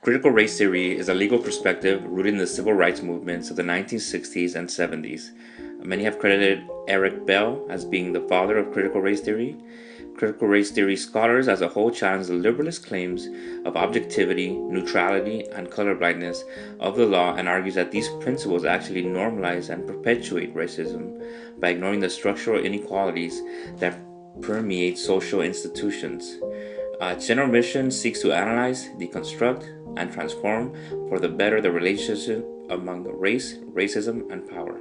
Critical race theory is a legal perspective rooted in the civil rights movements of the 1960s and 70s. Many have credited Eric Bell as being the father of critical race theory. Critical race theory scholars as a whole challenge the liberalist claims of objectivity, neutrality, and colorblindness of the law and argues that these principles actually normalize and perpetuate racism by ignoring the structural inequalities that permeate social institutions. Its general mission seeks to analyze, deconstruct, and transform for the better the relationship among race, racism, and power.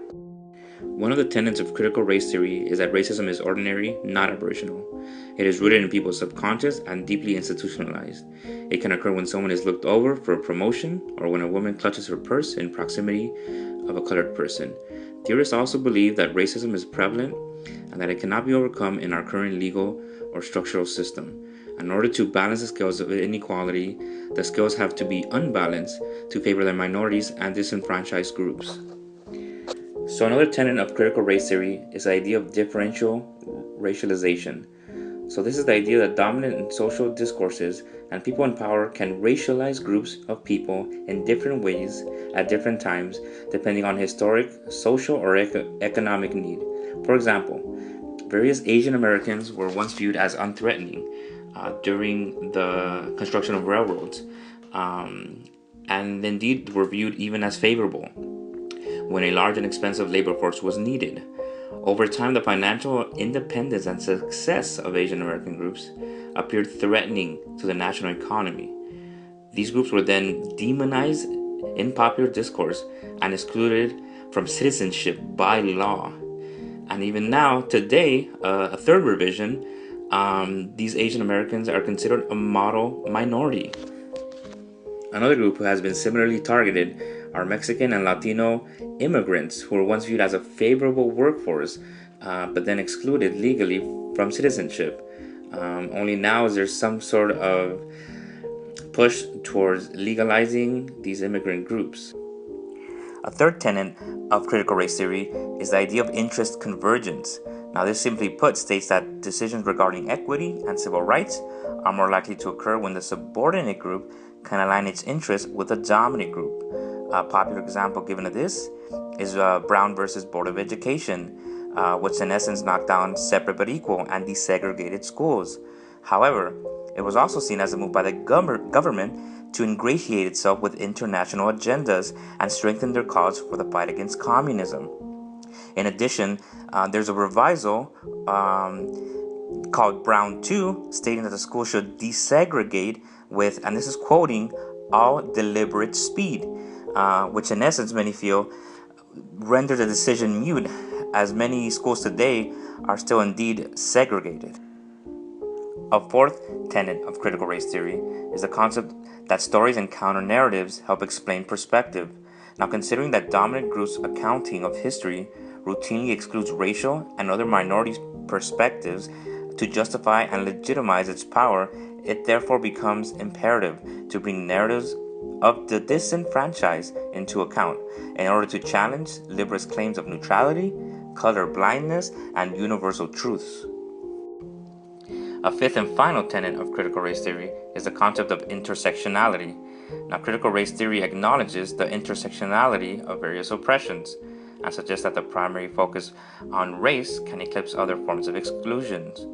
One of the tenets of critical race theory is that racism is ordinary, not aboriginal. It is rooted in people's subconscious and deeply institutionalized. It can occur when someone is looked over for a promotion or when a woman clutches her purse in proximity of a colored person. Theorists also believe that racism is prevalent and that it cannot be overcome in our current legal or structural system. In order to balance the scales of inequality, the scales have to be unbalanced to favor the minorities and disenfranchised groups. So another tenet of critical race theory is the idea of differential racialization. So this is the idea that dominant in social discourses and people in power can racialize groups of people in different ways at different times depending on historic, social, or economic need. For example, various Asian Americans were once viewed as unthreatening during the construction of railroads, and indeed were viewed even as favorable when a large and expensive labor force was needed. Over time, the financial independence and success of Asian American groups appeared threatening to the national economy. These groups were then demonized in popular discourse and excluded from citizenship by law. And even now, today, a third revision, these Asian Americans are considered a model minority. Another group who has been similarly targeted are Mexican and Latino immigrants who were once viewed as a favorable workforce, but then excluded legally from citizenship. Only now is there some sort of push towards legalizing these immigrant groups. A third tenet of critical race theory is the idea of interest convergence. Now, this simply put states that decisions regarding equity and civil rights are more likely to occur when the subordinate group can align its interests with the dominant group. A popular example given of this is Brown versus Board of Education, which in essence knocked down separate but equal and desegregated schools. However, it was also seen as a move by the government to ingratiate itself with international agendas and strengthen their cause for the fight against communism. In addition, there's a revisal called Brown 2, stating that the school should desegregate with, and this is quoting, all deliberate speed, which in essence many feel render the decision mute, as many schools today are still indeed segregated. A fourth tenet of critical race theory is the concept that stories and counter-narratives help explain perspective. Now, considering that dominant groups' accounting of history routinely excludes racial and other minority perspectives to justify and legitimize its power, it therefore becomes imperative to bring narratives of the disenfranchised into account in order to challenge liberalist claims of neutrality, color blindness, and universal truths. A fifth and final tenet of critical race theory is the concept of intersectionality. Now, critical race theory acknowledges the intersectionality of various oppressions and suggests that the primary focus on race can eclipse other forms of exclusions.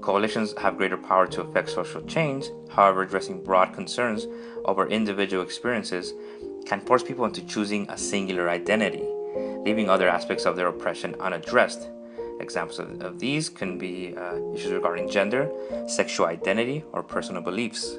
Coalitions have greater power to affect social change. However, addressing broad concerns over individual experiences can force people into choosing a singular identity, leaving other aspects of their oppression unaddressed. Examples of these can be issues regarding gender, sexual identity, or personal beliefs.